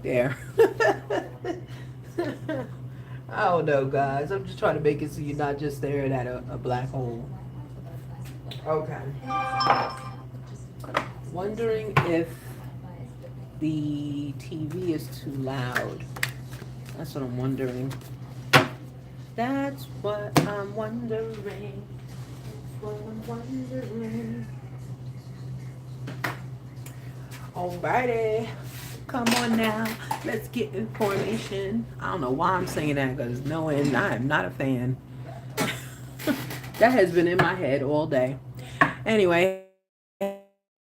there. I don't know, guys. I'm just trying to make it so you're not just staring at a black hole. Okay. Wondering if the TV is too loud. That's what I'm wondering. That's what I'm wondering. What I'm wondering. Alrighty. Come on now. Let's get information. I don't know why I'm saying that because knowing I am not a fan. That has been in my head all day. Anyway,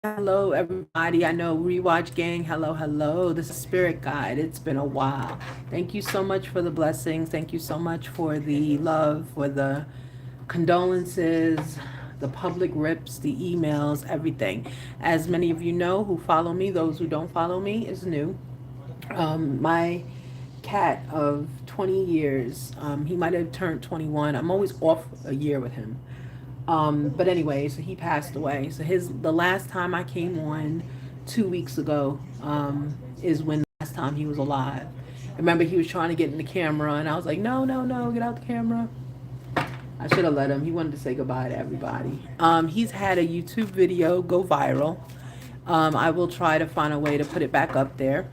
hello everybody. I know Rewatch Gang. Hello, hello. This is Spirit Guide. It's been a while. Thank you so much for the blessings. Thank you so much for the love, for the condolences, the public rips, the emails, everything. As many of you know who follow me, those who don't follow me is new. My cat of 20 years, he might have turned 21. I'm always off a year with him. But anyway, so he passed away. So the last time I came on 2 weeks ago is when the last time he was alive. Remember, he was trying to get in the camera, and I was like, no, no, no, get out the camera. I should have let him. He wanted to say goodbye to everybody. He's had a YouTube video go viral. I will try to find a way to put it back up there.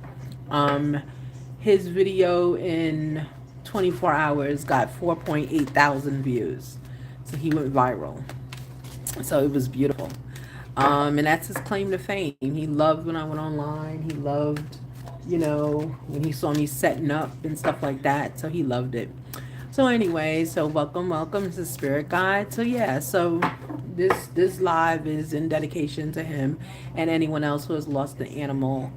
His video in 24 hours got 4.8 thousand views. So he went viral. So it was beautiful. And that's his claim to fame. He loved when I went online. He loved, when he saw me setting up and stuff like that. So he loved it. So anyway, so welcome. This is Spirit Guide. So yeah, so this live is in dedication to him and anyone else who has lost an animal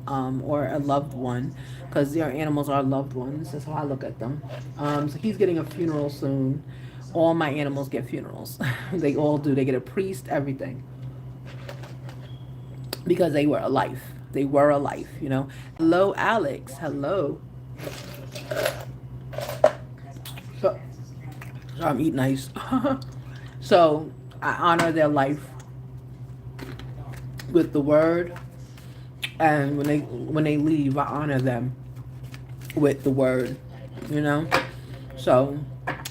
or a loved one, because their animals are loved ones. That's how I look at them. So he's getting a funeral soon. All my animals get funerals. They all do. They get a priest, everything, because they were a life. They were a life. Hello, Alex. Hello. So I'm eating ice. So I honor their life with the word, and when they leave, I honor them with the word. So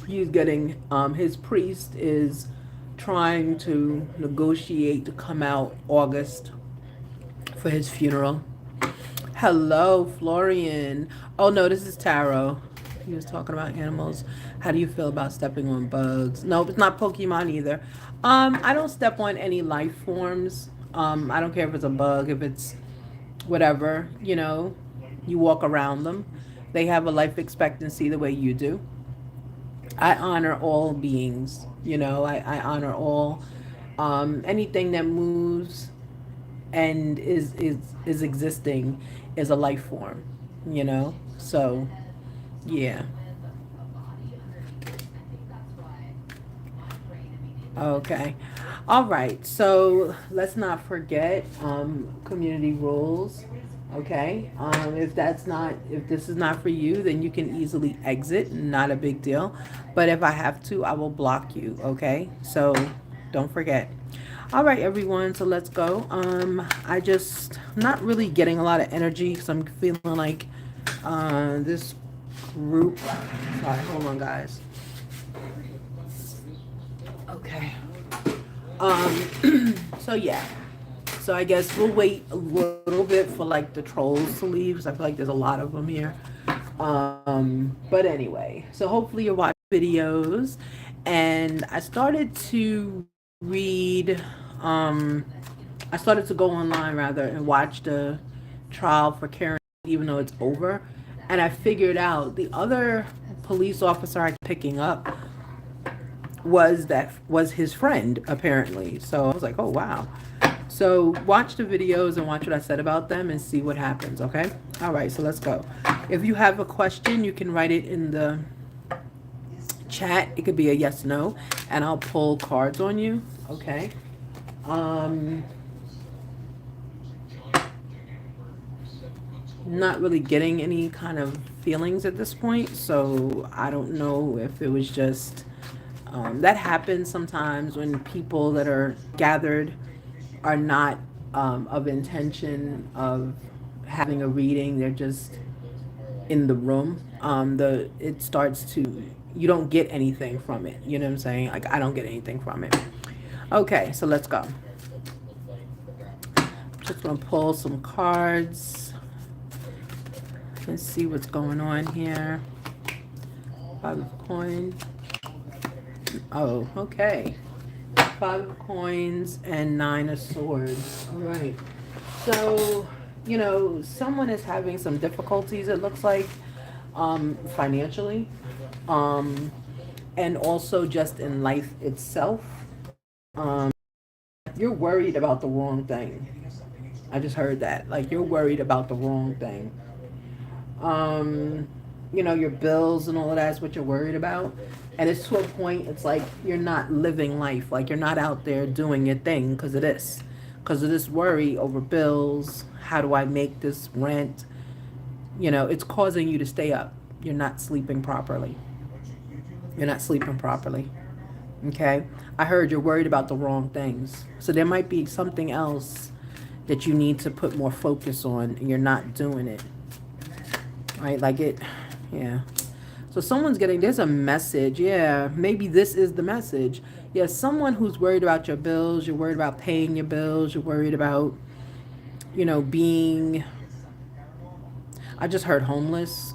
he's getting his priest is trying to negotiate to come out August for his funeral. Hello, Florian. Oh no, this is Taro. He was talking about animals. How do you feel about stepping on bugs? No, it's not Pokemon either. I don't step on any life forms. I don't care if it's a bug, if it's whatever, you walk around them. They have a life expectancy the way you do. I honor all beings, I honor all anything that moves and is existing is a life form, So yeah. Okay. All right. So let's not forget community rules. Okay. If this is not for you, then you can easily exit. Not a big deal. But if I have to, I will block you. Okay. So don't forget. All right, everyone. So let's go. I'm not really getting a lot of energy because I'm feeling like this group. Sorry, hold on, guys. Okay. So yeah. So I guess we'll wait a little bit for like the trolls to leave because I feel like there's a lot of them here. But anyway, so hopefully you're watching videos, and I started to read. I started to go online rather and watch the trial for Karen, even though it's over. And I figured out the other police officer I picking up was his friend apparently. So I was like, oh wow. So watch the videos and watch what I said about them and see what happens. Okay. All right. So let's go. If you have a question, you can write it in the chat. It could be a yes, no, and I'll pull cards on you. Okay. Not really getting any kind of feelings at this point, so I don't know if it was just that happens sometimes when people that are gathered are not of intention of having a reading. They're just in the room, the it starts to, you don't get anything from it. You know what I'm saying? Like, I don't get anything from it. Okay, so let's go. Just gonna pull some cards and see what's going on here. Five of coins. Oh, okay. Five of coins and nine of swords. All right. So, someone is having some difficulties, it looks like, financially, um, and also just in life itself. Um, you're worried about the wrong thing. I just heard that. Like, you're worried about the wrong thing. Um, your bills and all of that's what you're worried about. And it's to a point, it's like you're not living life. Like, you're not out there doing your thing because of this. Because of this worry over bills. How do I make this rent? It's causing you to stay up. You're not sleeping properly. You're not sleeping properly. Okay? I heard you're worried about the wrong things. So there might be something else that you need to put more focus on and you're not doing it. Right? Like it, yeah. So someone's getting, there's a message. Yeah, maybe this is the message. Yeah, someone who's worried about your bills, you're worried about paying your bills, you're worried about, being, I just heard homeless.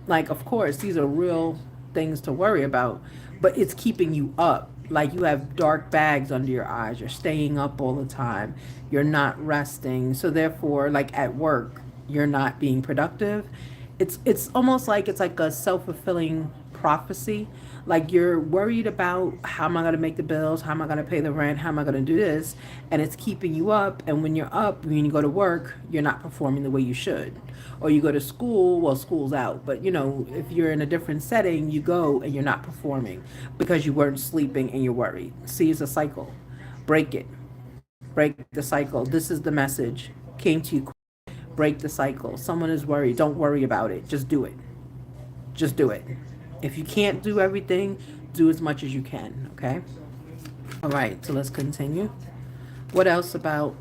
Like, of course, these are real things to worry about, but it's keeping you up. Like, you have dark bags under your eyes. You're staying up all the time. You're not resting. So therefore, like at work, you're not being productive. It's almost like it's like a self-fulfilling prophecy. Like, you're worried about, how am I going to make the bills? How am I going to pay the rent? How am I going to do this? And it's keeping you up. And when you're up, when you go to work, you're not performing the way you should. Or you go to school, well, school's out. But, if you're in a different setting, you go and you're not performing because you weren't sleeping and you're worried. See, it's a cycle. Break it. Break the cycle. This is the message. Came to you. Break the cycle. Someone is worried. Don't worry about it. Just do it. Just do it. If you can't do everything, do as much as you can, okay? All right, so let's continue. What else about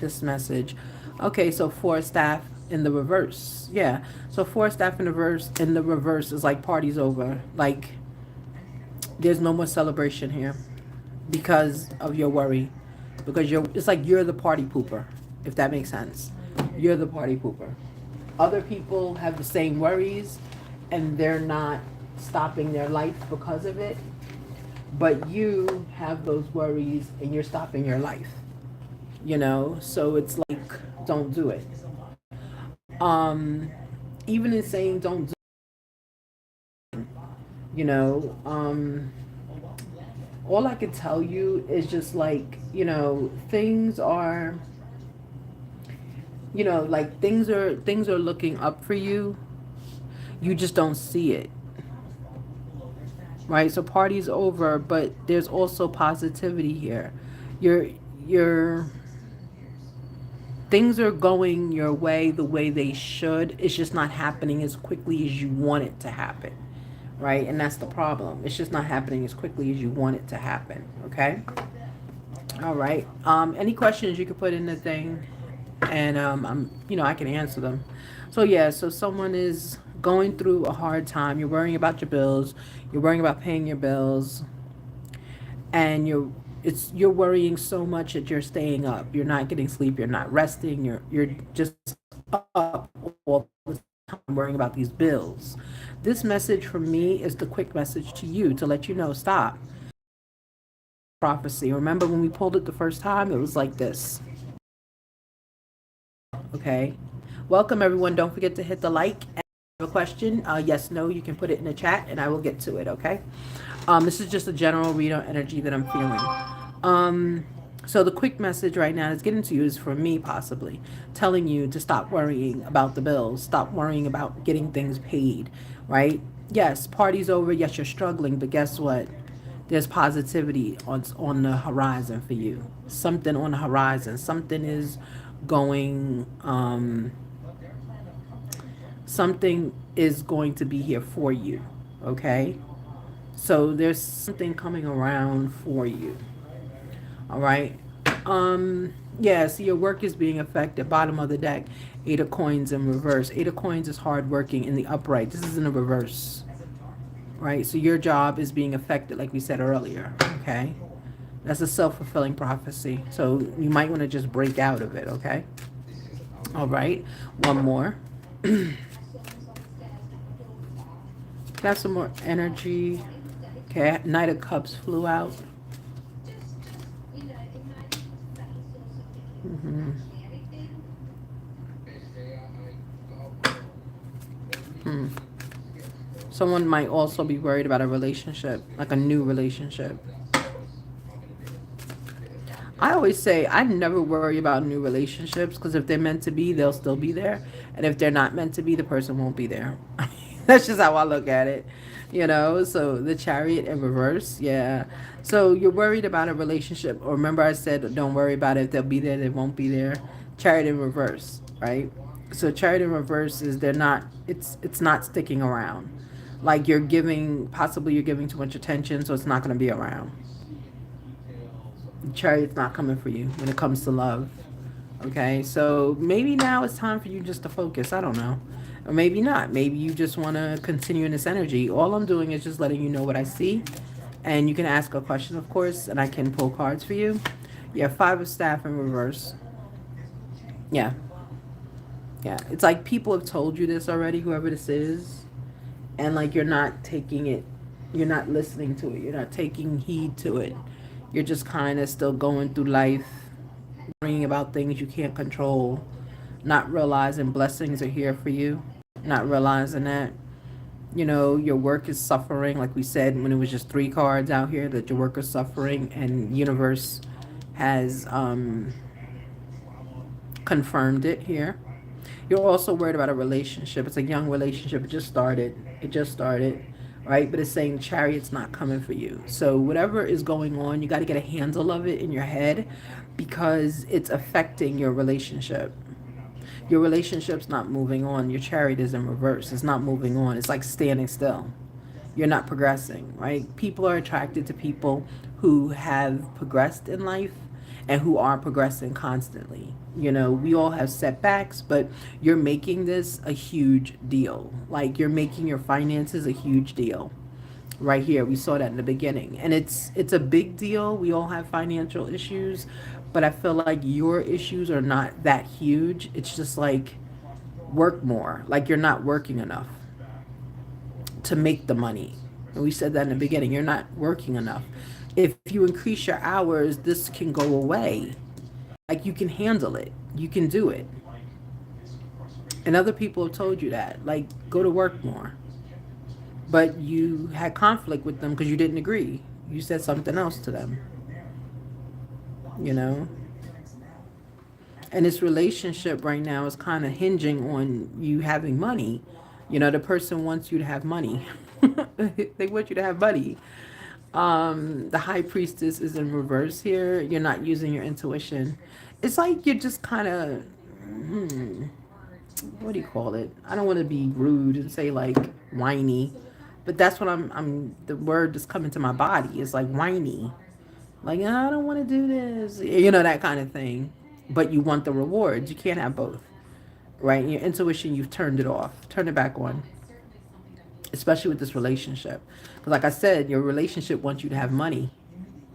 this message? Okay, so four staff in the reverse. Yeah. So four staff in the reverse is like party's over. Like, there's no more celebration here because of your worry. Because it's like you're the party pooper, if that makes sense. You're the party pooper. Other people have the same worries and they're not stopping their life because of it. But you have those worries and you're stopping your life. So it's like, don't do it. Um, Even in saying don't do it, all I can tell you is just like, things are, like things are looking up for you. You just don't see it. Right? So party's over, but there's also positivity here. You're things are going your way the way they should. It's just not happening as quickly as you want it to happen. Right? And that's the problem. It's just not happening as quickly as you want it to happen. Okay? All right. Any questions you could put in the thing, and I can answer them. So yeah, so someone is going through a hard time. You're worrying about your bills. You're worrying about paying your bills, and you're worrying so much that you're staying up. You're not getting sleep. You're not resting. You're just up all the time worrying about these bills. This message from me is the quick message to you to let you know, stop. Prophecy. Remember when we pulled it the first time? It was like this. Okay. Welcome everyone. Don't forget to hit the like. And if you have a question, yes, no, you can put it in the chat and I will get to it. Okay. This is just a general read on energy that I'm feeling. So the quick message right now that's getting to you is from me, possibly telling you to stop worrying about the bills, stop worrying about getting things paid, right? Yes, party's over. Yes, you're struggling, but guess what? There's positivity on the horizon for you. Something on the horizon. Something is going. Something is going to be here for you. Okay. So there's something coming around for you. All right. Yeah, so your work is being affected. Bottom of the deck, Eight of Coins in reverse. Eight of Coins is hardworking in the upright. This is in the reverse, right? So your job is being affected, like we said earlier, okay? That's a self-fulfilling prophecy. So you might want to just break out of it, okay? All right, one more. Got some more energy. Okay, Knight of Cups flew out. Mm-hmm. Hmm. Someone might also be worried about a relationship, like a new relationship. I always say I never worry about new relationships because if they're meant to be, they'll still be there. And if they're not meant to be, the person won't be there. That's just how I look at it, you know? So the Chariot in reverse, yeah. So you're worried about a relationship. Or remember I said don't worry about it. If they'll be there, they won't be there. Chariot in reverse, right? So Chariot in reverse is they're not, it's not sticking around. Like possibly you're giving too much attention, so it's not going to be around. Chariot's not coming for you when it comes to love. Okay, so maybe now it's time for you just to focus. I don't know. Or maybe not. Maybe you just want to continue in this energy. All I'm doing is just letting you know what I see. And you can ask a question, of course, and I can pull cards for you. Yeah, Five of Staff in reverse. Yeah. Yeah. It's like people have told you this already, whoever this is. And like you're not taking it, you're not listening to it. You're not taking heed to it. You're just kind of still going through life, worrying about things you can't control, not realizing blessings are here for you, not realizing that, you know, your work is suffering, like we said when it was just three cards out here, that your work is suffering, and universe has confirmed it here. You're also worried about a relationship. It's a young relationship. It just started. It just started, right? But it's saying Chariot's not coming for you. So whatever is going on, you got to get a handle of it in your head because it's affecting your relationship. Your relationship's not moving on. Your Chariot is in reverse. It's not moving on. It's like standing still. You're not progressing, right? People are attracted to people who have progressed in life and who are progressing constantly. You know, we all have setbacks, but you're making this a huge deal. Like you're making your finances a huge deal. Right here, we saw that in the beginning. And it's a big deal. We all have financial issues, but I feel like your issues are not that huge. It's just like work more. Like you're not working enough to make the money. And we said that in the beginning. You're not working enough. If you increase your hours, this can go away. Like you can handle it. You can do it. And other people have told you that. Like go to work more. But you had conflict with them because you didn't agree. You said something else to them. You know? And this relationship right now is kind of hinging on you having money. You know, the person wants you to have money. They want you to have money. The High Priestess is in reverse here. You're not using your intuition. It's like you're just kind of, what do you call it? I don't want to be rude and say like whiny, but that's what the word that's coming to my body is like whiny. Like, I don't want to do this. You know, that kind of thing. But you want the rewards. You can't have both. Right? Your intuition, you've turned it off. Turn it back on. Especially with this relationship. Because like I said, your relationship wants you to have money.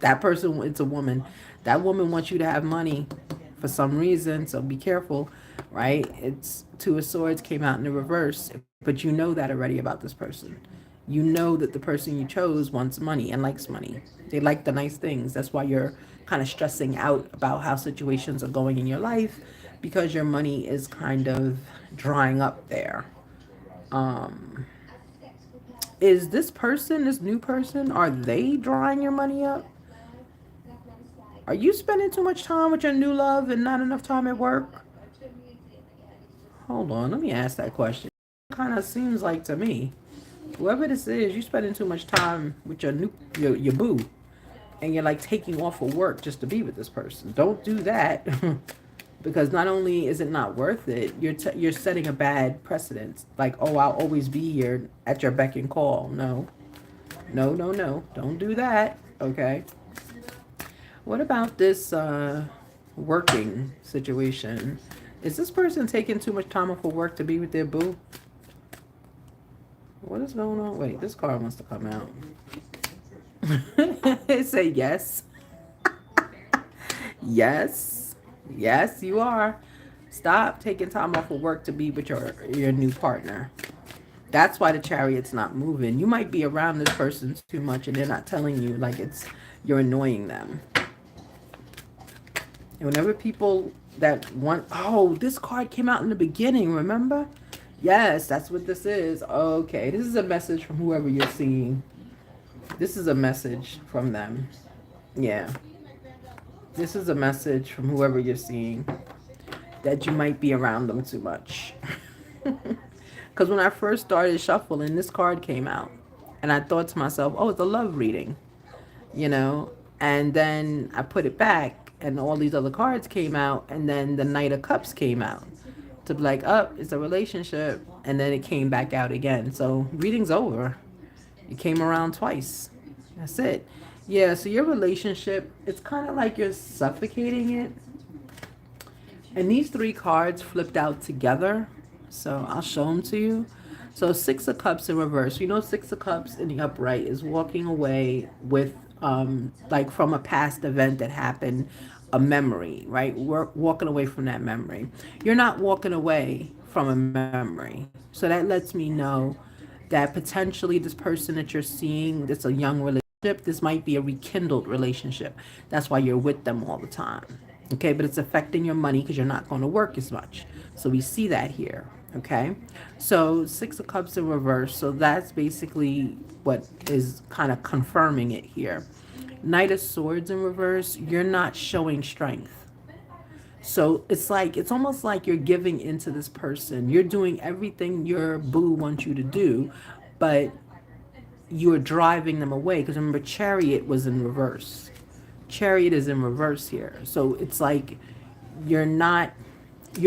That person, it's a woman. That woman wants you to have money for some reason. So be careful. Right? It's Two of Swords came out in the reverse. But you know that already about this person. You know that the person you chose wants money and likes money. They like the nice things. That's why you're kind of stressing out about how situations are going in your life because your money is kind of drying up there. Um, is this person, this new person, are they drying your money up? Are you spending too much time with your new love and not enough time at work? Hold on, let me ask that question. Kind of seems like to me, whoever this is, you spending too much time with your boo, and you're like taking off of work just to be with this person. Don't do that. Because not only is it not worth it, you're setting a bad precedent. Like, oh, I'll always be here at your beck and call. No, no, no, no. Don't do that. Okay. What about this working situation. Is this person taking too much time off of work to be with their boo? What is going on? Wait, this card wants to come out. It say yes. Yes. Yes, you are. Stop taking time off of work to be with your new partner. That's why the Chariot's not moving. You might be around this person too much and they're not telling you, like you're annoying them. And whenever people that want, oh, this card came out in the beginning, remember? Yes, that's what this is. Okay, this is a message from whoever you're seeing. This is a message from them. Yeah. This is a message from whoever you're seeing, that you might be around them too much. Because when I first started shuffling, this card came out. And I thought to myself, oh, it's a love reading, you know? And then I put it back, and all these other cards came out, and then the Knight of Cups came out. To be like, oh, it's a relationship. And then it came back out again. So reading's over. It came around twice. That's it. Yeah, so your relationship, it's kind of like you're suffocating it. And these three cards flipped out together. So I'll show them to you. So Six of Cups in reverse. You know, Six of Cups in the upright is walking away with, like from a past event that happened, a memory, right? We're walking away from that memory. You're not walking away from a memory. So that lets me know that potentially this person that you're seeing, that's a young relationship, this might be a rekindled relationship. That's why you're with them all the time. Okay, but it's affecting your money because you're not going to work as much. So we see that here. Okay, so Six of Cups in reverse. So that's basically what is kind of confirming it here. Knight of Swords in reverse, you're not showing strength. So it's almost like you're giving into this person. You're doing everything your boo wants you to do, but you're driving them away. Because remember, Chariot was in reverse. Chariot is in reverse here. So it's like you're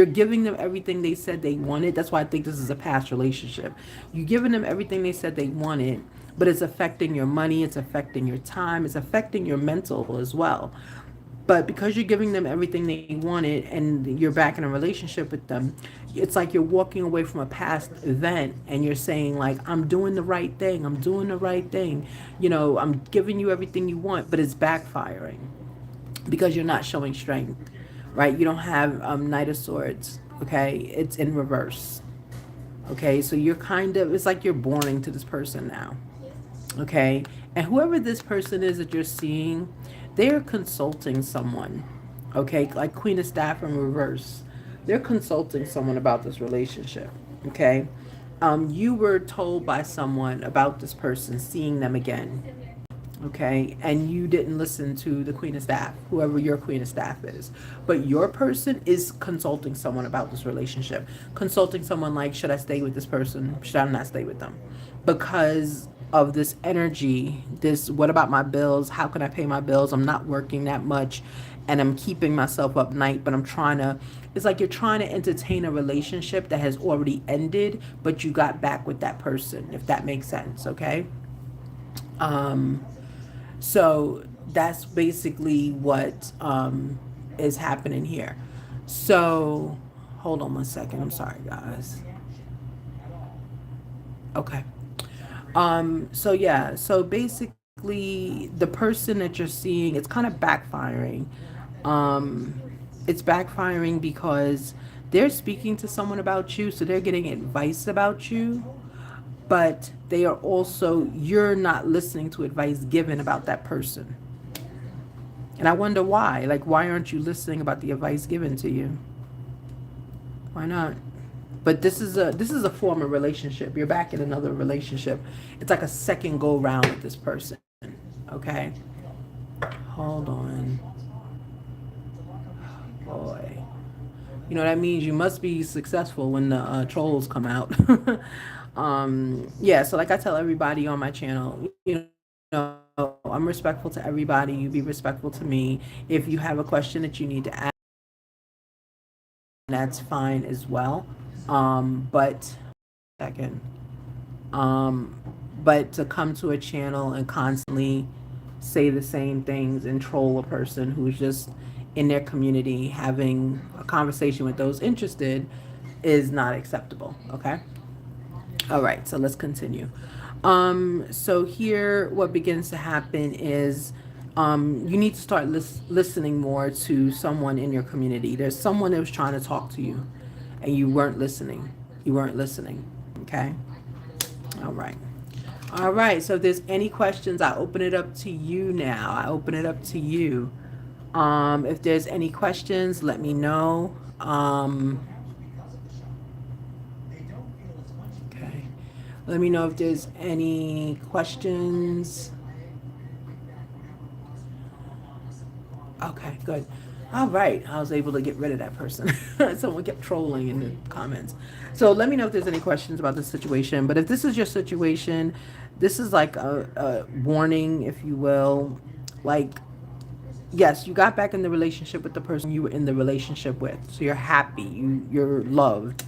giving them everything they said they wanted. That's why I think this is a past relationship. You're giving them everything they said they wanted, but it's affecting your money, it's affecting your time, it's affecting your mental as well. But because you're giving them everything they wanted and you're back in a relationship with them, it's like you're walking away from a past event and you're saying, like, I'm doing the right thing. I'm doing the right thing. You know, I'm giving you everything you want, but it's backfiring because you're not showing strength, right? You don't have Knight of Swords, okay? It's in reverse, okay? So you're it's like you're boring to this person now, okay? And whoever this person is that you're seeing, they're consulting someone, okay? Like Queen of Staff in reverse. They're consulting someone about this relationship, okay? You were told by someone about this person, seeing them again, okay? And you didn't listen to the Queen of Staff, whoever your Queen of Staff is. But your person is consulting someone about this relationship. Consulting someone like, should I stay with this person? Should I not stay with them? Because of this energy, what about my bills? How can I pay my bills? I'm not working that much and I'm keeping myself up night, but it's like you're trying to entertain a relationship that has already ended, but you got back with that person, if that makes sense, okay? So that's basically what is happening here. So hold on one second. I'm sorry, guys. Okay. So yeah, so basically the person that you're seeing, it's kind of backfiring. It's backfiring because they're speaking to someone about you, so they're getting advice about you, but you're not listening to advice given about that person. And I wonder why. Like, why aren't you listening about the advice given to you? Why not? But this is a former relationship. You're back in another relationship. It's like a second go round with this person. Okay? Hold on. Boy. You know, that means you must be successful when the trolls come out. Yeah, so like I tell everybody on my channel, you know, I'm respectful to everybody. You be respectful to me. If you have a question that you need to ask, that's fine as well. But second, but to come to a channel and constantly say the same things and troll a person who's just in their community, having a conversation with those interested is not acceptable. Okay. All right, so let's continue. So here, what begins to happen is you need to start listening more to someone in your community. There's someone that was trying to talk to you, and you weren't listening. You weren't listening. Okay. All right. All right. So if there's any questions, I open it up to you now. I open it up to you. If there's any questions, let me know. Okay. Let me know if there's any questions. Okay, good. All right. I was able to get rid of that person. Someone kept trolling in the comments. So let me know if there's any questions about this situation. But if this is your situation, this is like a warning, if you will. Like, yes, you got back in the relationship with the person you were in the relationship with. So you're happy. You're loved.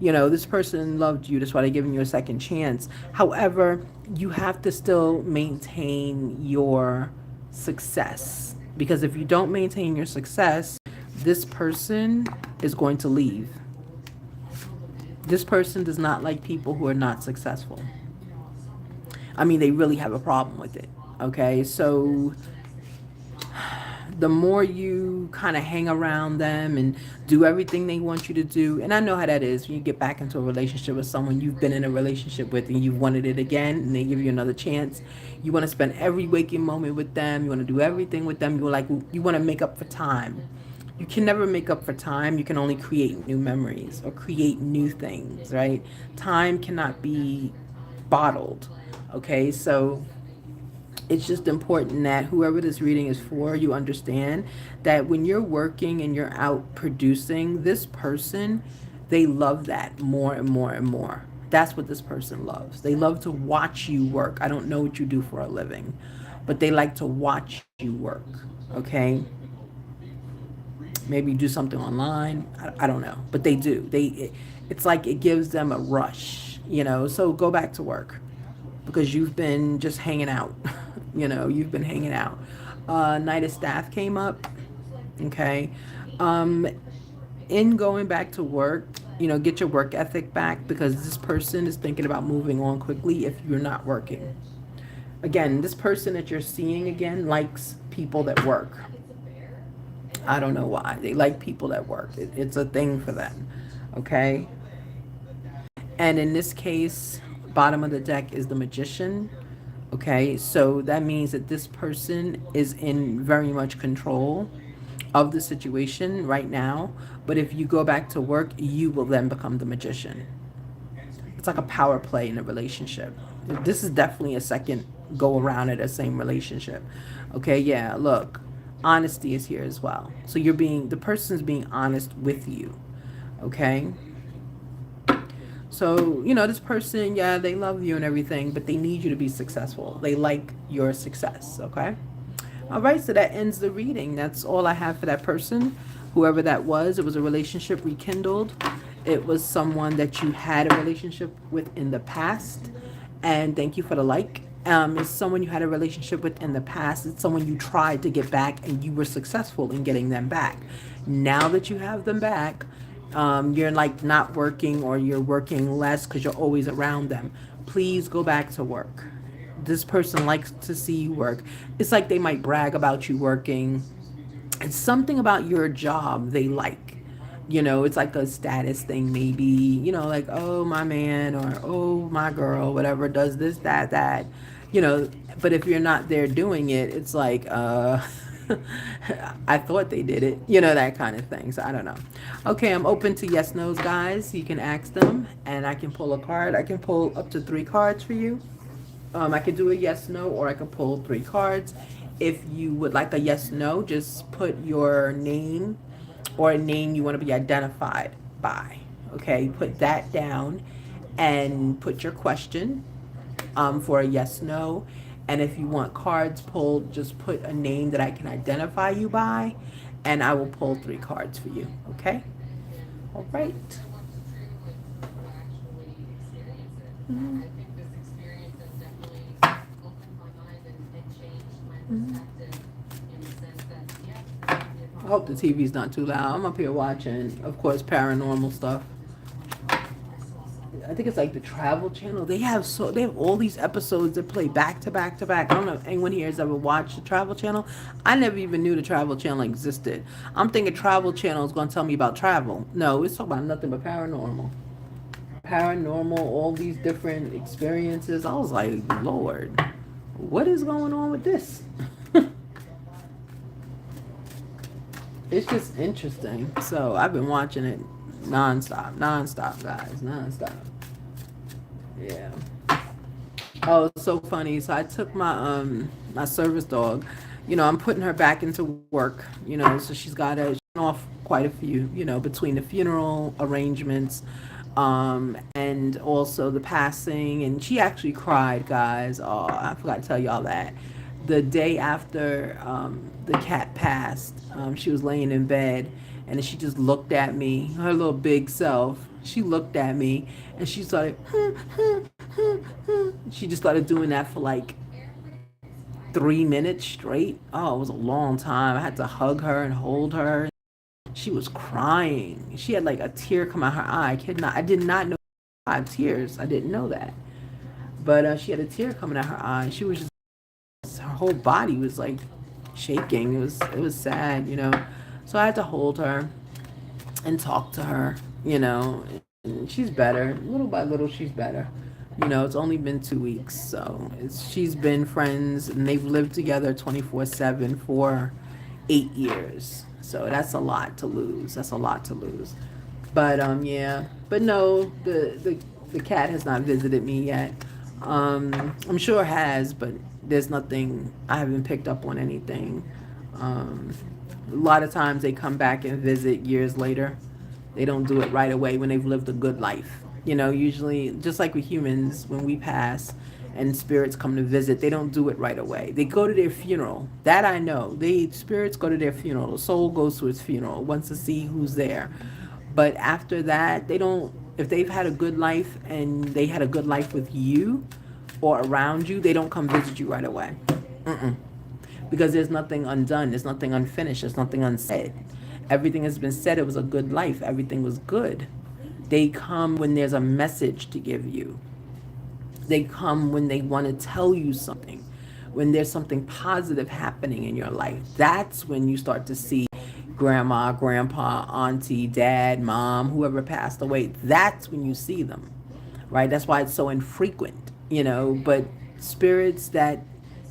You know, this person loved you. That's why they're giving you a second chance. However, you have to still maintain your success. Because if you don't maintain your success, this person is going to leave. This person does not like people who are not successful. I mean, they really have a problem with it. Okay, so the more you kind of hang around them and do everything they want you to do, and I know how that is when you get back into a relationship with someone you've been in a relationship with and you wanted it again and they give you another chance. You want to spend every waking moment with them. You want to do everything with them. You want to make up for time. You can never make up for time. You can only create new memories or create new things, right? Time cannot be bottled. Okay, so it's just important that whoever this reading is for, you understand that when you're working and you're out producing, this person, they love that more and more and more. That's what this person loves. They love to watch you work. I don't know what you do for a living, but they like to watch you work. Okay. Maybe do something online. I don't know, but they do. It's like it gives them a rush, you know, so go back to work because you've been just hanging out. You know, you've been hanging out. Knight of Staff came up. Okay. In going back to work, you know, get your work ethic back because this person is thinking about moving on quickly if you're not working. Again, this person that you're seeing again likes people that work. I don't know why. They like people that work. It's a thing for them. Okay. And in this case, bottom of the deck is the Magician. Okay, so that means that this person is in very much control of the situation right now. But if you go back to work, you will then become the Magician. It's like a power play in a relationship. This is definitely a second go around at the same relationship. Okay, yeah, look, honesty is here as well. So the person's being honest with you. Okay. So, you know, this person, yeah, they love you and everything, but they need you to be successful. They like your success, okay? All right, so that ends the reading. That's all I have for that person, whoever that was. It was a relationship rekindled. It was someone that you had a relationship with in the past. And thank you for the like. It's someone you had a relationship with in the past. It's someone you tried to get back and you were successful in getting them back. Now that you have them back, you're like not working or you're working less because you're always around them. Please go back to work. This person likes to see you work. It's like they might brag about you working. It's something about your job they like. You know, it's like a status thing maybe, you know, like, oh, my man or oh, my girl, whatever, does this, that, you know. But if you're not there doing it, it's like, I thought they did it, you know, that kind of thing. So I don't know. Okay, I'm open to yes, no's, guys. You can ask them and I can pull a card. I can pull up to 3 cards for you. I could do a yes, no, or I could pull 3 cards. If you would like a yes, no, just put your name or a name you want to be identified by. Okay, put that down and put your question for a yes, no. And if you want cards pulled, just put a name that I can identify you by, and I will pull 3 cards for you. Okay? All right. Mm-hmm. I hope the TV's not too loud. I'm up here watching, of course, paranormal stuff. I think it's like the Travel Channel. They have all these episodes that play back to back to back. I don't know if anyone here has ever watched the Travel Channel. I never even knew the Travel Channel existed. I'm thinking Travel Channel is going to tell me about travel. No, it's talking about nothing but paranormal. Paranormal, all these different experiences. I was like, Lord, what is going on with this? It's just interesting. So I've been watching it nonstop, guys, nonstop. Yeah. Oh, it's so funny. So I took my service dog. I'm putting her back into work. So she's off quite a few. Between the funeral arrangements, and also the passing, and she actually cried, guys. Oh, I forgot to tell y'all that. The day after the cat passed, she was laying in bed, and she just looked at me, her little big self. She looked at me, and she started. She just started doing that for like 3 minutes straight. Oh, it was a long time. I had to hug her and hold her. She was crying. She had like a tear come out her eye. I did not know 5 tears. I didn't know that. But she had a tear coming out her eye. She was just, her whole body was like shaking. It was sad. So I had to hold her and talk to her. And she's better. Little by little, she's better. It's only been 2 weeks, so she's been friends, and they've lived together 24/7 for 8 years. So that's a lot to lose. That's a lot to lose. But yeah. But no, the cat has not visited me yet. I'm sure it has, but there's nothing. I haven't picked up on anything. Um, a lot of times they come back and visit years later. They don't do it right away when they've lived a good life. Usually, just like with humans, when we pass and spirits come to visit, they don't do it right away. They go to their funeral. That I know. Spirits go to their funeral. The soul goes to its funeral, wants to see who's there. But after that, they don't. If they've had a good life and they had a good life with you or around you, they don't come visit you right away. Mm-mm. Because there's nothing undone. There's nothing unfinished. There's nothing unsaid. Everything has been said. It was a good life. Everything was good. They come when there's a message to give you. They come when they want to tell you something. When there's something positive happening in your life. That's when you start to see grandma, grandpa, auntie, dad, mom, whoever passed away. That's when you see them. Right? That's why it's so infrequent. But spirits that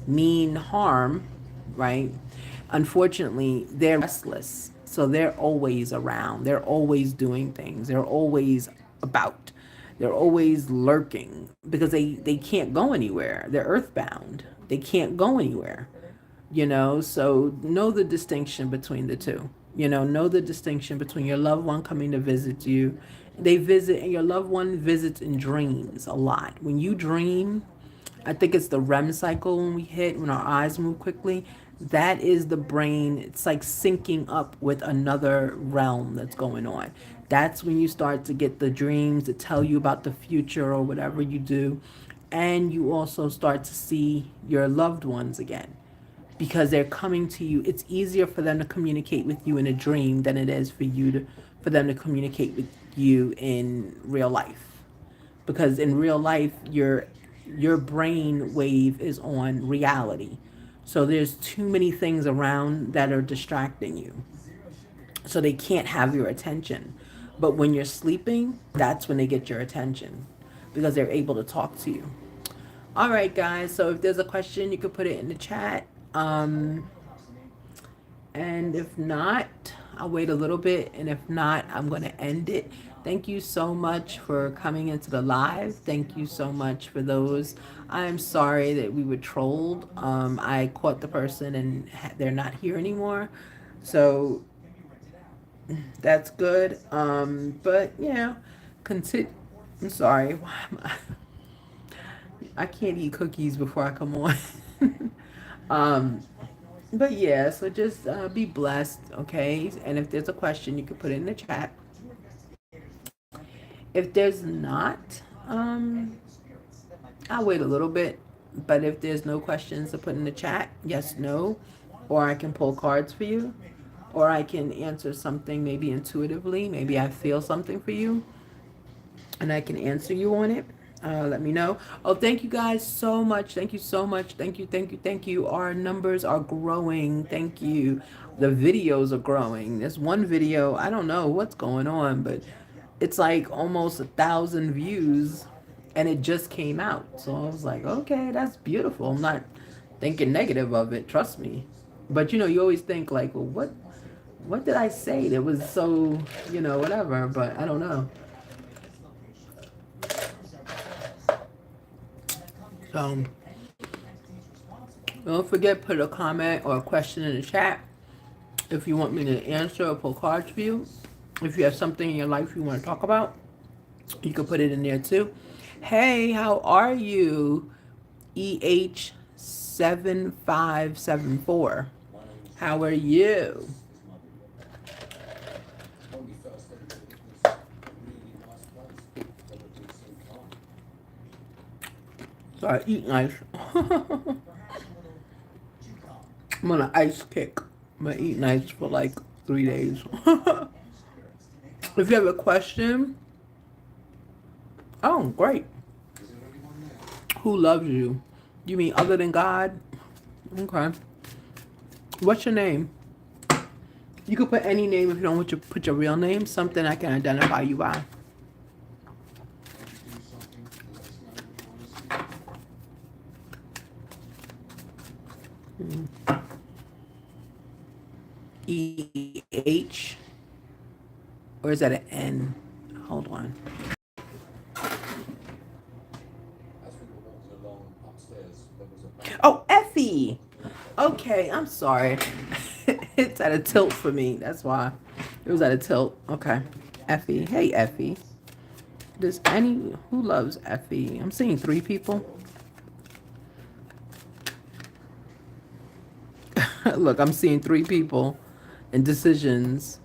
mean harm, right? Unfortunately, they're restless. So they're always around. They're always doing things. They're always about. They're always lurking because they can't go anywhere. They're earthbound. They can't go anywhere. So know the distinction between the two. Know the distinction between your loved one coming to visit you. They visit, and your loved one visits in dreams a lot. When you dream, I think it's the REM cycle when we hit, when our eyes move quickly. That is the brain. It's like syncing up with another realm that's going on. That's when you start to get the dreams that tell you about the future or whatever you do. And you also start to see your loved ones again because they're coming to you. It's easier for them to communicate with you in a dream than it is for them to communicate with you in real life. Because in real life, your brain wave is on reality. So there's too many things around that are distracting you. So they can't have your attention. But when you're sleeping, that's when they get your attention because they're able to talk to you. All right, guys. So if there's a question, you could put it in the chat. And if not, I'll wait a little bit. And if not, I'm going to end it. Thank you so much for coming into the live. Thank you so much for those. I'm sorry that we were trolled. I caught the person and they're not here anymore. So that's good. But yeah, continue. I'm sorry. Why am I can't eat cookies before I come on. um, but yeah, so just be blessed, okay? And if there's a question, you can put it in the chat. If there's not, I'll wait a little bit. But if there's no questions to put in the chat, yes, no, or I can pull cards for you. or I can answer something maybe intuitively. Maybe I feel something for you and I can answer you on it. Let me know. Oh, thank you guys so much. Thank you so much. Thank you, thank you, thank you. Our numbers are growing. Thank you. The videos are growing. There's one video, I don't know what's going on, but it's like almost 1,000 views and it just came out. So I was like, okay, that's beautiful. I'm not thinking negative of it, trust me. But you know, you always think like, well, what did I say that was so, you know, whatever, but I don't know. So don't forget, put a comment or a question in the chat if you want me to answer or pull cards for you. If you have something in your life you want to talk about, you can put it in there too. Hey, how are you? EH7574. How are you? So I eat nice. I'm on an ice kick. I'm gonna eat nice for like 3 days. If you have a question, oh, great. Who loves you? You mean other than God? Okay. What's your name? You could put any name if you don't want to put your real name. Something I can identify you by. EH, or is that an N? Hold on. Oh, Effie. Okay, I'm sorry. It's at a tilt for me. That's why it was at a tilt. Okay, Effie. Hey, Effie. Who loves Effie? I'm seeing 3 people. Look, I'm seeing 3 people and decisions.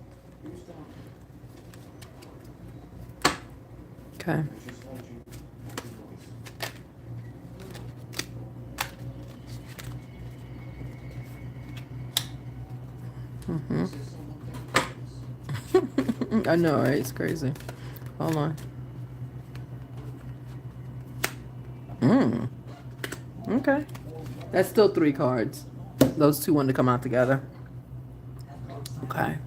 Okay. I know, right? It's crazy. Hold on. Okay. That's still 3 cards. Those 2 want to come out together. Okay.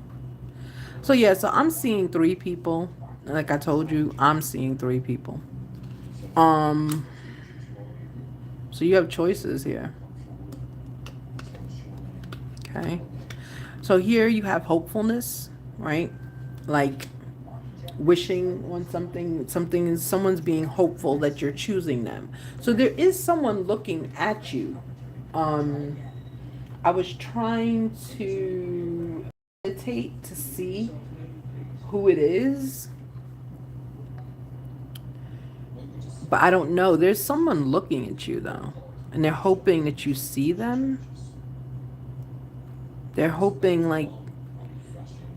So yeah, so I'm seeing 3 people. Like I told you, I'm seeing 3 people. So you have choices here. Okay. So here you have hopefulness, right? Like wishing on someone's being hopeful that you're choosing them. So there is someone looking at you. I was trying to meditate to see who it is, but I don't know. There's someone looking at you though, and they're hoping that you see them. They're hoping like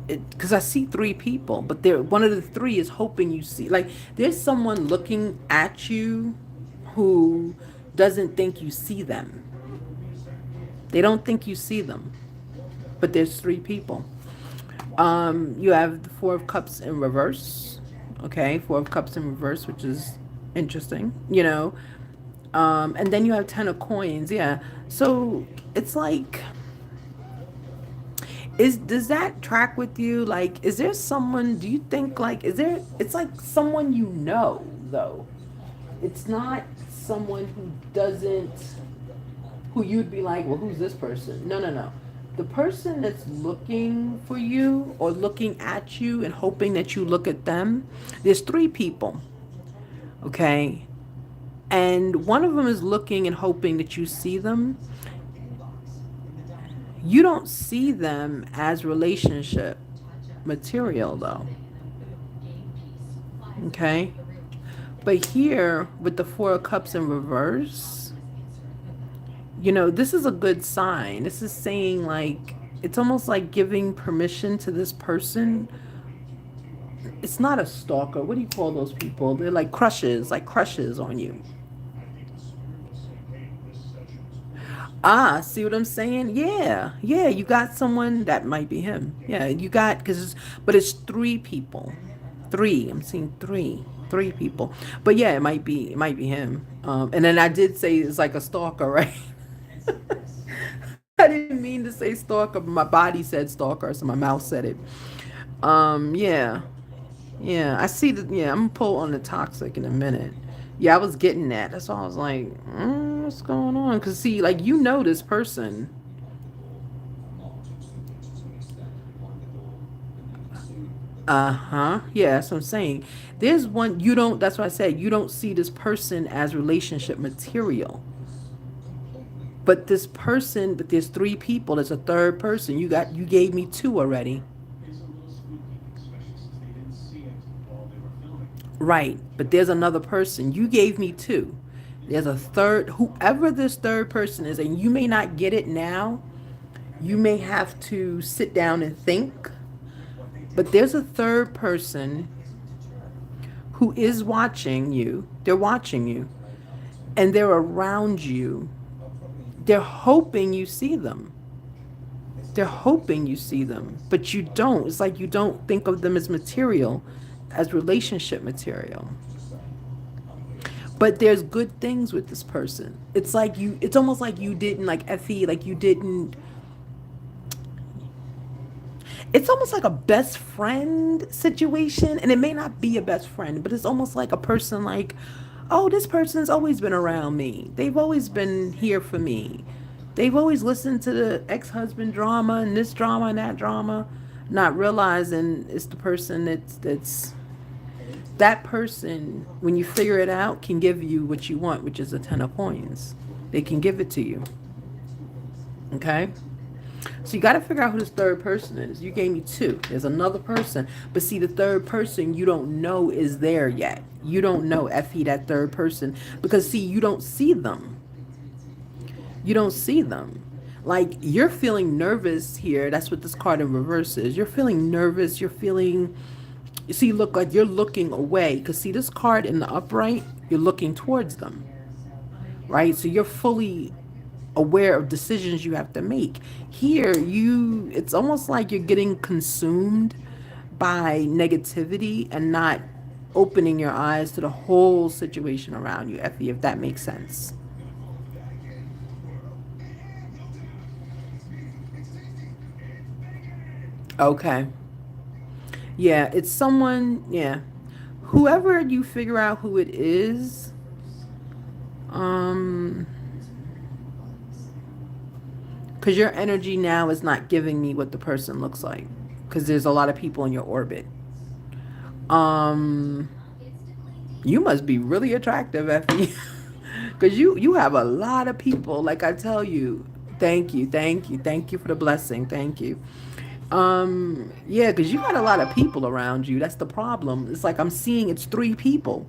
it, because I see 3 people, but one of the 3 is hoping you see. Like there's someone looking at you who doesn't think you see them. They don't think you see them, but there's 3 people. You have the 4 of Cups in reverse. Okay, 4 of Cups in reverse, which is interesting, you know. And then you have 10 of Coins. Yeah, so it's like, does that track with you? Like, is there someone, do you think like, it's like someone you know though. It's not someone who you'd be like, well, who's this person? No. The person that's looking for you or looking at you and hoping that you look at them, there's 3 people. Okay. And one of them is looking and hoping that you see them. You don't see them as relationship material though. Okay. But here with the 4 of Cups in reverse, you know, this is a good sign. This is saying like, it's almost like giving permission to this person. It's not a stalker. What do you call those people? They're like crushes on you. Ah, see what I'm saying? Yeah, yeah. You got someone that might be him. Yeah, you got but it's three people. Three. I'm seeing three people. But yeah, it might be him. And then I did say it's like a stalker, right? I didn't mean to say stalker, but my body said stalker, so my mouth said it. Yeah, yeah. I see that. Yeah, I'm gonna pull on the toxic in a minute. Yeah, I was getting that. That's why I was like, what's going on? Cause see, like this person. Uh-huh. Yeah, that's what I'm saying. There's one you don't that's what I said. You don't see this person as relationship material. But there's three people. There's a third person. You gave me two already. Right. But there's another person. You gave me two. There's a third, whoever this third person is, and you may not get it now. You may have to sit down and think. But there's a third person who is watching you. They're watching you. And they're around you. They're hoping you see them. They're hoping you see them, but you don't. It's like you don't think of them as material, as relationship material. But there's good things with this person. It's almost like you didn't, like Effie, like you didn't, it's almost like a best friend situation. And it may not be a best friend, but it's almost like a person like, oh, this person's always been around me. They've always been here for me. They've always listened to the ex-husband drama and this drama and that drama, not realizing it's the person that's that person, when you figure it out, can give you what you want, which is a 10 of coins. They can give it to you. Okay? So you got to figure out who this third person is. You gave me two. There's another person. But see, the third person you don't know is there yet. You don't know, Effie, that third person. Because, see, you don't see them. You don't see them. Like, you're feeling nervous here. That's what this card in reverse is. You're feeling nervous. You're feeling... You see, look like you're looking away. Because, see, this card in the upright, you're looking towards them. Right? So you're fully aware of decisions you have to make. Here, it's almost like you're getting consumed by negativity and not opening your eyes to the whole situation around you, Effie, if that makes sense. Okay. Yeah, it's someone, yeah. Whoever you figure out who it is, um, because your energy now is not giving me what the person looks like. Because there's a lot of people in your orbit. Um, you must be really attractive, Effie. Because you have a lot of people, like I tell you. Thank you, thank you, thank you for the blessing. Thank you. Yeah, because you got a lot of people around you. That's the problem. It's like I'm seeing it's three people,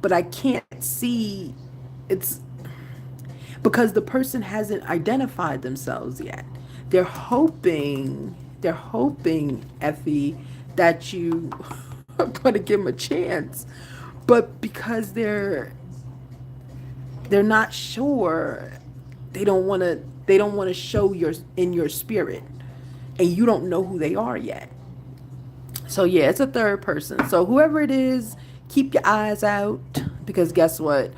but I can't see it's because the person hasn't identified themselves yet. They're hoping, Effie, that you are going to give them a chance. But because they're not sure, they don't want to show your spirit, and you don't know who they are yet. So yeah, it's a third person. So whoever it is, keep your eyes out, because guess what?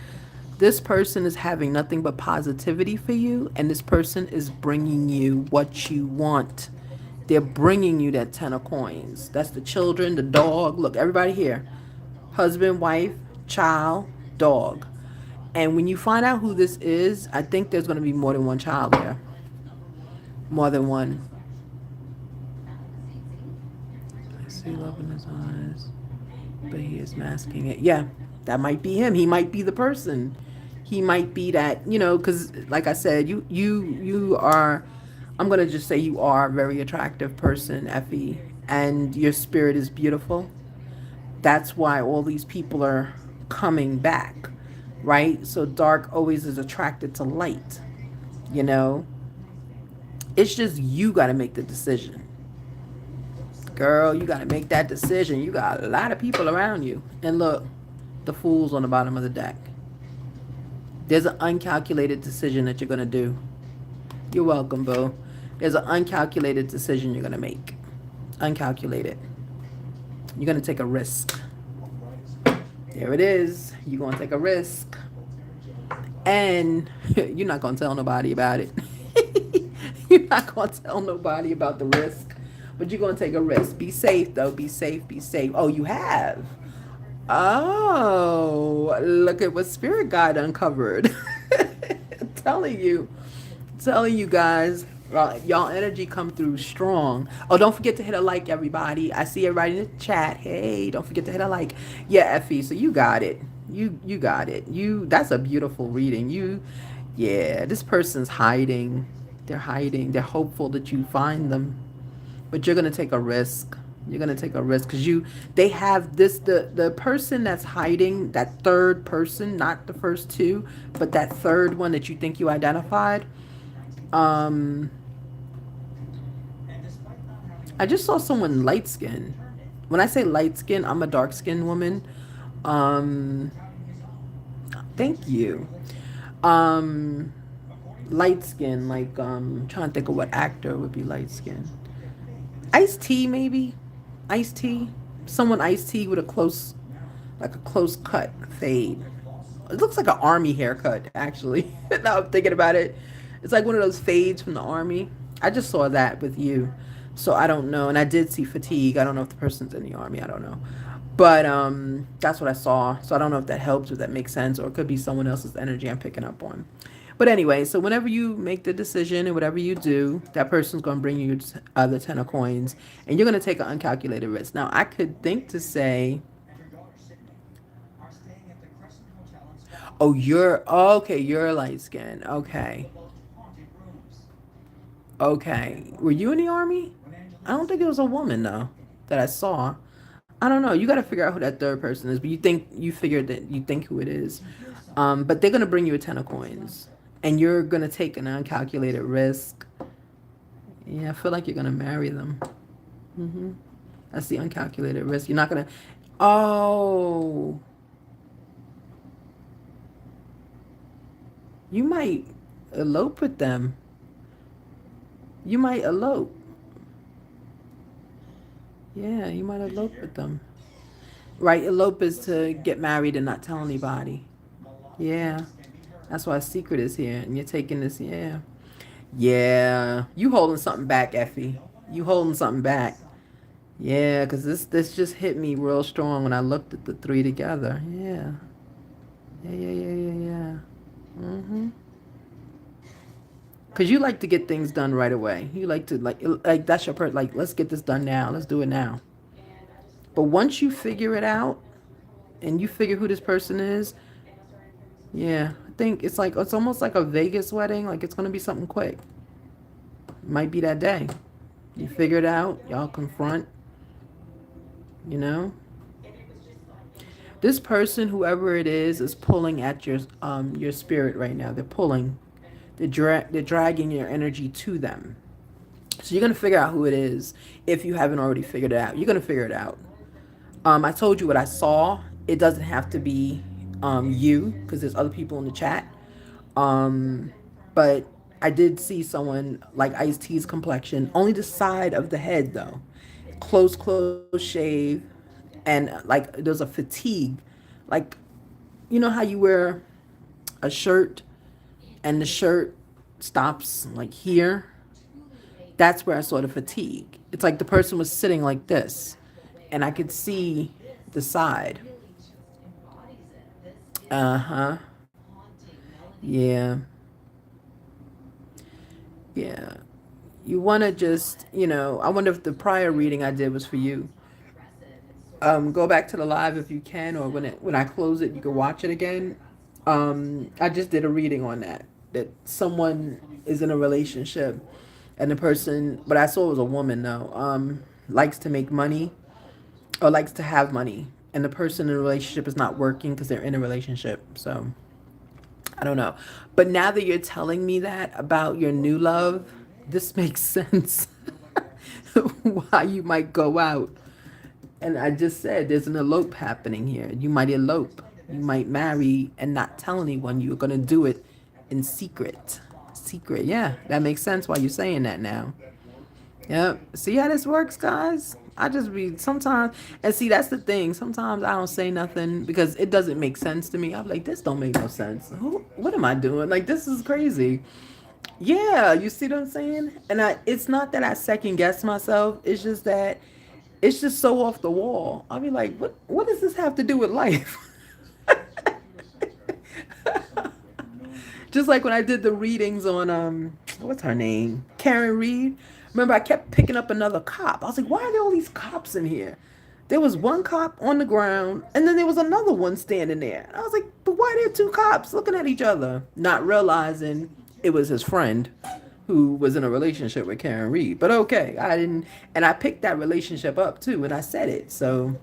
This person is having nothing but positivity for you, and this person is bringing you what you want. They're bringing you that 10 of coins. That's the children, the dog. Look, everybody here. Husband, wife, child, dog. And when you find out who this is, I think there's going to be more than one child there. More than one. I see love in his eyes, but he is masking it. Yeah, that might be him. He might be the person. He might be that, because like I said, you are, I'm going to just say you are a very attractive person, Effie, and your spirit is beautiful. That's why all these people are coming back, right? So dark always is attracted to light, you know? It's just you got to make the decision. Girl, you got to make that decision. You got a lot of people around you. And look, the fool's on the bottom of the deck. There's an uncalculated decision that you're going to do. You're welcome, boo. There's an uncalculated decision you're going to make. Uncalculated. You're going to take a risk. There it is. You're going to take a risk. And you're not going to tell nobody about it. You're not going to tell nobody about the risk. But you're going to take a risk. Be safe, though. Be safe. Be safe. Oh, you have. Oh, look at what Spirit Guide uncovered. telling you. Telling you guys. Y'all energy come through strong. Oh, don't forget to hit a like, everybody. I see everybody in the chat. Hey, don't forget to hit a like. Yeah, Effie, so you got it. You got it. That's a beautiful reading. Yeah, this person's hiding. They're hiding. They're hopeful that you find them. But you're gonna take a risk. You're gonna take a risk because they have this the person that's hiding, that third person, not the first two, but that third one that you think you identified. I just saw someone light skinned. When I say light skin, I'm a dark skinned woman. Thank you. Light skin, like trying to think of what actor would be light skin. Ice-T, maybe. Ice-T. Someone Ice-T with a close cut fade. It looks like an army haircut, actually. Now I'm thinking about it. It's like one of those fades from the army. I just saw that with you. So I don't know. And I did see fatigue. I don't know if the person's in the army. I don't know. But that's what I saw. So I don't know if that helps or that makes sense, or it could be someone else's energy I'm picking up on. But anyway, so whenever you make the decision and whatever you do, that person's going to bring you the 10 of coins, and you're going to take an uncalculated risk. Now, I could think to say, oh, you're light skin. Okay. Okay. Were you in the army? I don't think it was a woman, though, that I saw. I don't know. You got to figure out who that third person is, but you think who it is. But they're going to bring you a 10 of coins, and you're going to take an uncalculated risk. Yeah, I feel like you're going to marry them. That's the uncalculated risk. You're not going to... Oh. You might elope with them. You might elope. Yeah, you might elope with them. Right, elope is to get married and not tell anybody. Yeah, that's why a secret is here. And you're taking this, yeah. Yeah, you holding something back, Effie. You holding something back. Yeah, because this just hit me real strong when I looked at the three together. Yeah. Yeah. Because you like to get things done right away. You like to, like that's your part. Like, let's get this done now. Let's do it now. But once you figure it out and you figure who this person is, yeah, I think it's almost like a Vegas wedding. Like, it's going to be something quick. Might be that day. You figure it out. Y'all confront. You know? This person, whoever it is pulling at your spirit right now. They're pulling. They're dragging your energy to them. So you're going to figure out who it is if you haven't already figured it out. You're going to figure it out. I told you what I saw. It doesn't have to be you, because there's other people in the chat. But I did see someone like Ice-T's complexion. Only the side of the head, though. Close shave. And like there's a fatigue. Like, you know how you wear a shirt and the shirt stops like here? That's where I saw the fatigue. It's like the person was sitting like this, and I could see the side. Yeah. You want to just, I wonder if the prior reading I did was for you. Go back to the live if you can, or when I close it, you can watch it again. I just did a reading on that someone is in a relationship, and the person, but I saw it was a woman though, likes to make money or likes to have money, and the person in a relationship is not working because they're in a relationship. So I don't know. But now that you're telling me that about your new love, this makes sense. Why you might go out. And I just said there's an elope happening here. You might elope. You might marry and not tell anyone. You're going to do it in secret. secret. Yeah, that makes sense why you're saying that now. Yep. See how this works, guys? I just be sometimes, and see, that's the thing. Sometimes I don't say nothing because it doesn't make sense to me. I'm like, this don't make no sense. What am I doing? Like, this is crazy. Yeah, you see what I'm saying? And it's not that I second guess myself. It's just that it's just so off the wall. I'll be like, what does this have to do with life? Just like when I did the readings on what's her name? Karen Reed. Remember I kept picking up another cop. I was like, why are there all these cops in here? There was one cop on the ground and then there was another one standing there. And I was like, but why are there two cops looking at each other? Not realizing it was his friend who was in a relationship with Karen Reed. But okay, I didn't, and I picked that relationship up too and I said it. So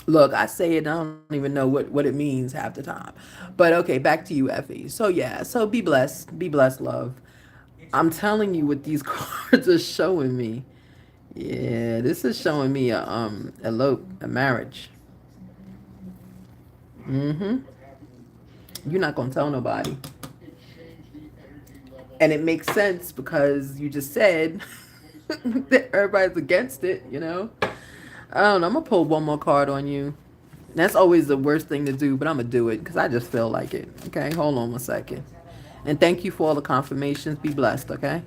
look, I say it, I don't even know what it means half the time. But okay, back to you, Effie. So yeah, so be blessed, love. I'm telling you what these cards are showing me. Yeah, this is showing me a marriage. Mm-hmm. You're not gonna tell nobody. And it makes sense because you just said that everybody's against it, you know? I don't know. I'm gonna pull one more card on you. That's always the worst thing to do, but I'm gonna do it because I just feel like it. Okay, hold on 1 second. And thank you for all the confirmations. Be blessed, okay?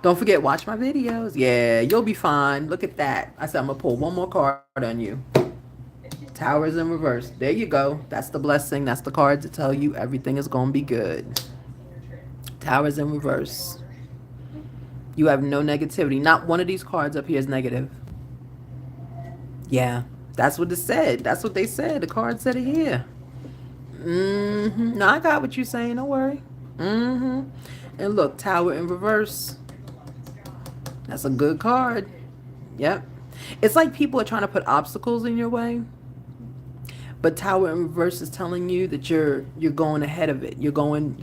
Don't forget, watch my videos. Yeah, you'll be fine. Look at that. I said I'm gonna pull one more card on you. Towers in reverse. There you go. That's the blessing. That's the card to tell you everything is gonna be good. Towers in reverse. You have no negativity. Not one of these cards up here is negative. Yeah, that's what it said. That's what they said. The card said it here. Mm-hmm. No, I got what you're saying. Don't worry. Mm-hmm. And look, Tower in reverse. That's a good card. Yep. It's like people are trying to put obstacles in your way. But Tower in reverse is telling you that you're going ahead of it. You're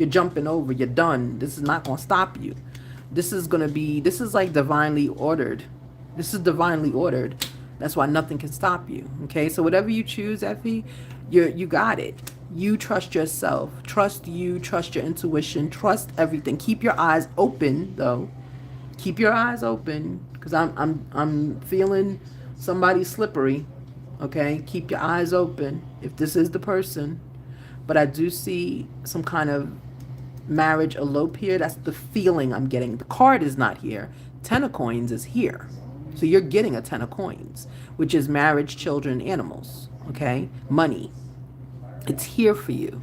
jumping over. You're done. This is not going to stop you. This is like divinely ordered. This is divinely ordered. That's why nothing can stop you. Okay, so whatever you choose, Effie, you got it. You trust yourself. Trust you. Trust your intuition. Trust everything. Keep your eyes open, though. Keep your eyes open, because I'm feeling somebody slippery. Okay, keep your eyes open if this is the person. But I do see some kind of marriage elope here. That's the feeling I'm getting. The card is not here. 10 of coins is here. So you're getting a 10 of coins, which is marriage, children, animals. Okay, money. It's here for you.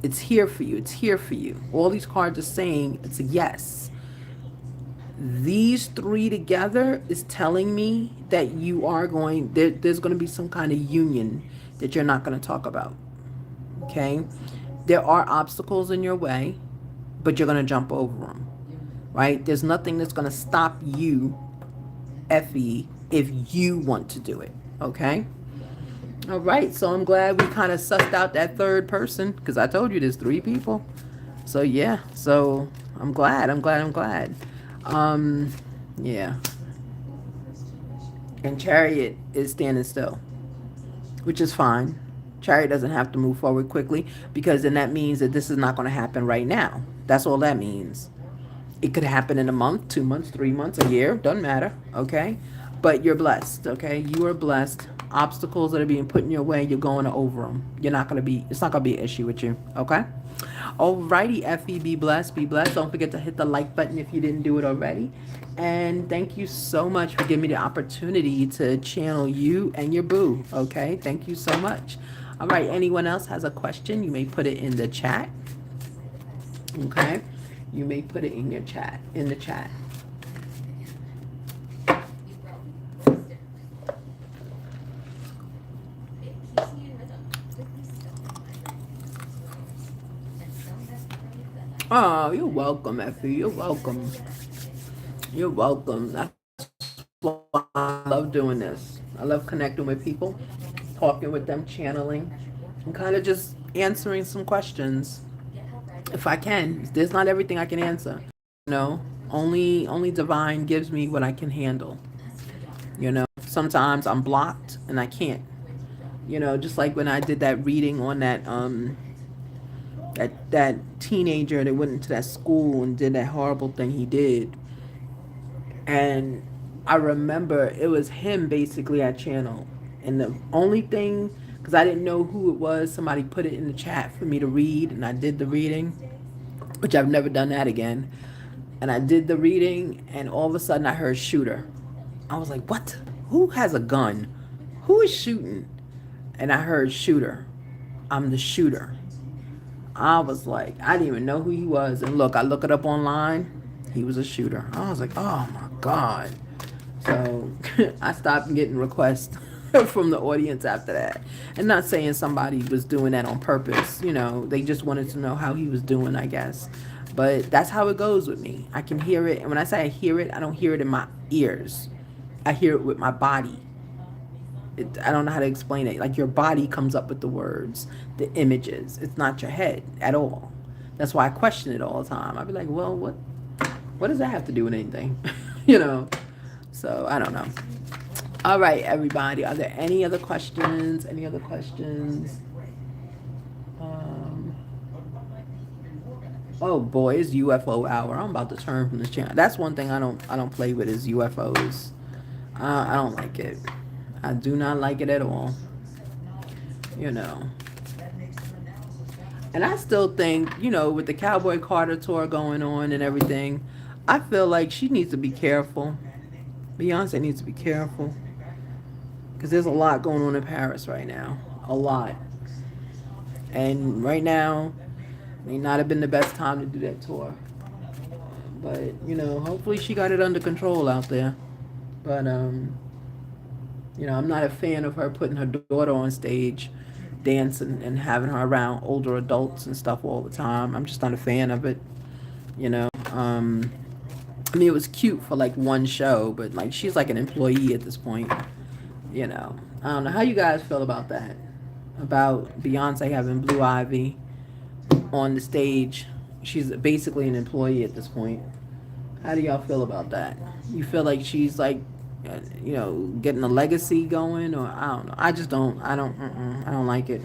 It's here for you. It's here for you. All these cards are saying it's a yes. These three together is telling me that you are going, there's going to be some kind of union that you're not going to talk about. Okay? There are obstacles in your way, but you're going to jump over them. Right? There's nothing that's going to stop you, Effie, if you want to do it. Okay? All right. So I'm glad we kind of sussed out that third person, because I told you there's 3 people. So yeah. So I'm glad. Yeah. And Chariot is standing still, which is fine. Chariot doesn't have to move forward quickly, because then that means that this is not going to happen right now. That's all that means. It could happen in a month, 2 months, 3 months, a year, doesn't matter. Okay. But you're blessed. Okay. You are blessed. Obstacles that are being put in your way, you're going over them. It's not going to be an issue with you. Okay. Alrighty, Effie, be blessed, be blessed. Don't forget to hit the like button if you didn't do it already. And thank you so much for giving me the opportunity to channel you and your boo. Okay, thank you so much. All right, anyone else has a question, you may put it in the chat. Okay, you may put it in the chat. Oh, you're welcome, Effie. You're welcome. You're welcome. That's why I love doing this. I love connecting with people, talking with them, channeling, and kind of just answering some questions. If I can. There's not everything I can answer. You know, only divine gives me what I can handle. You know, sometimes I'm blocked and I can't. You know, just like when I did that reading on that that teenager that went into that school and did that horrible thing he did. And I remember it was him basically at channel. And the only thing, because I didn't know who it was, somebody put it in the chat for me to read, and I did the reading, which I've never done that again. And I did the reading, and all of a sudden I heard shooter. I was like, what? Who has a gun? Who is shooting? And I heard shooter. I'm the shooter. I was like, I didn't even know who he was. And look, I look it up online. He was a shooter. I was like, oh my God. So I stopped getting requests from the audience after that. And not saying somebody was doing that on purpose. You know, they just wanted to know how he was doing, I guess. But that's how it goes with me. I can hear it. And when I say I hear it, I don't hear it in my ears. I hear it with my body. I don't know how to explain it. Like your body comes up with the words, the images. It's not your head at all. That's why I question it all the time. I'd be like, well, what does that have to do with anything? You know? So I don't know. All right, everybody. Are there any other questions? Any other questions? Oh boy, it's UFO hour. I'm about to turn from this channel. That's one thing I don't play with is UFOs. I don't like it. I do not like it at all. You know. And I still think, you know, with the Cowboy Carter tour going on and everything, I feel like she needs to be careful. Beyonce needs to be careful. Because there's a lot going on in Paris right now. A lot. And right now, may not have been the best time to do that tour. But, you know, hopefully she got it under control out there. But, you know, I'm not a fan of her putting her daughter on stage, dancing and having her around older adults and stuff all the time. I'm just not a fan of it, you know. I mean, it was cute for like one show, but like she's like an employee at this point, you know. I don't know how you guys feel about that, about Beyonce having Blue Ivy on the stage. She's basically an employee at this point. How do y'all feel about that? You feel like she's like, you know, getting a legacy going, or I don't know. I just don't. I don't like it.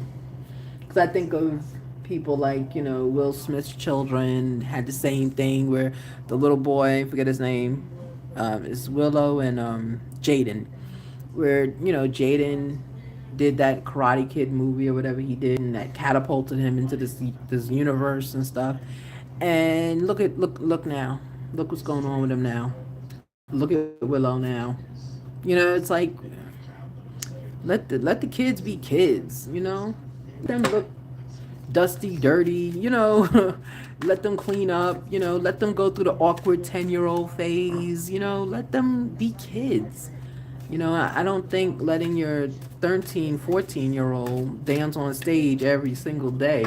Because I think of people like, you know, Will Smith's children had the same thing where the little boy, I forget his name, is Willow and Jaden, where, you know, Jaden did that Karate Kid movie or whatever he did, and that catapulted him into this universe and stuff. And look now, look what's going on with him now. Look at Willow now. You know, it's like let the kids be kids. You know, let them look dusty, dirty. You know, let them clean up. You know, let them go through the awkward 10-year-old phase. You know, let them be kids. You know, I don't think letting your 13, 14-year-old dance on stage every single day,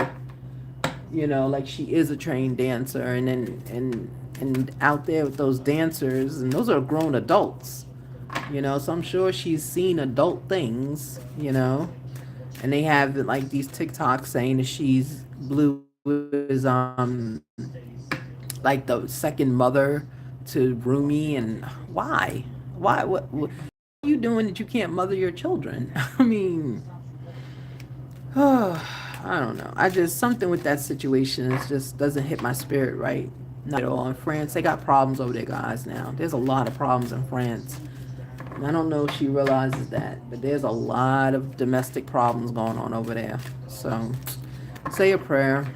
you know, like she is a trained dancer, and then and out there with those dancers, and those are grown adults, you know, so I'm sure she's seen adult things, you know, and they have like these TikToks saying that she's Blue is like the second mother to Rumi, and why what are you doing that you can't mother your children? I mean, I don't know. I just, something with that situation is just doesn't hit my spirit right. Not at all. In France, they got problems over there, guys, now. There's a lot of problems in France. And I don't know if she realizes that, but there's a lot of domestic problems going on over there. So say a prayer.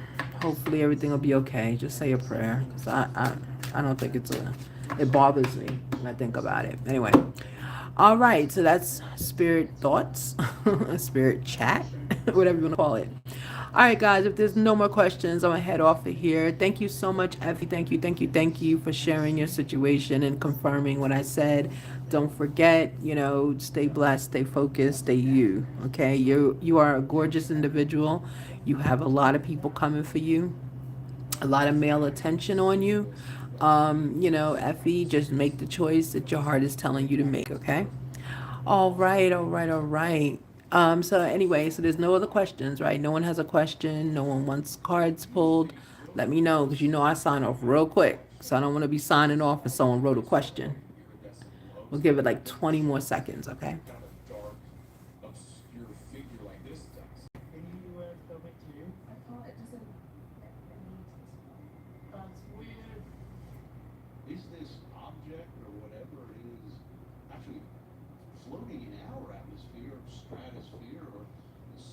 Hopefully everything will be okay. Just say a prayer. Because I don't think it bothers me when I think about it. Anyway. All right, so that's spirit thoughts, spirit chat, whatever you want to call it. All right, guys, if there's no more questions, I'm going to head off of here. Thank you so much, Effie. Thank you for sharing your situation and confirming what I said. Don't forget, you know, stay blessed, stay focused, stay you, okay? You are a gorgeous individual. You have a lot of people coming for you, a lot of male attention on you. You know, Effie, just make the choice that your heart is telling you to make, okay? All right, all right, all right. So anyway, so there's no other questions, right? No one has a question. No one wants cards pulled. Let me know, because you know I sign off real quick. So I don't want to be signing off and someone wrote a question. We'll give it like 20 more seconds, okay?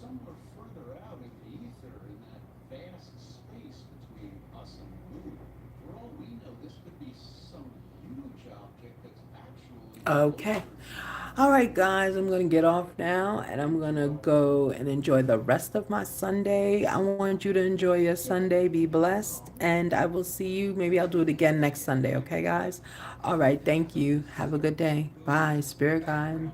somewhere further out in the ether in that vast space between us and the moon. For all we know, this could be some huge object that's actually Okay. closer to All right, guys, I'm going to get off now and I'm going to go and enjoy the rest of my Sunday. I want you to enjoy your Sunday. Be blessed. And I will see you. Maybe I'll do it again next Sunday. Okay, guys? All right. Thank you. Have a good day. Bye. Spirit guide.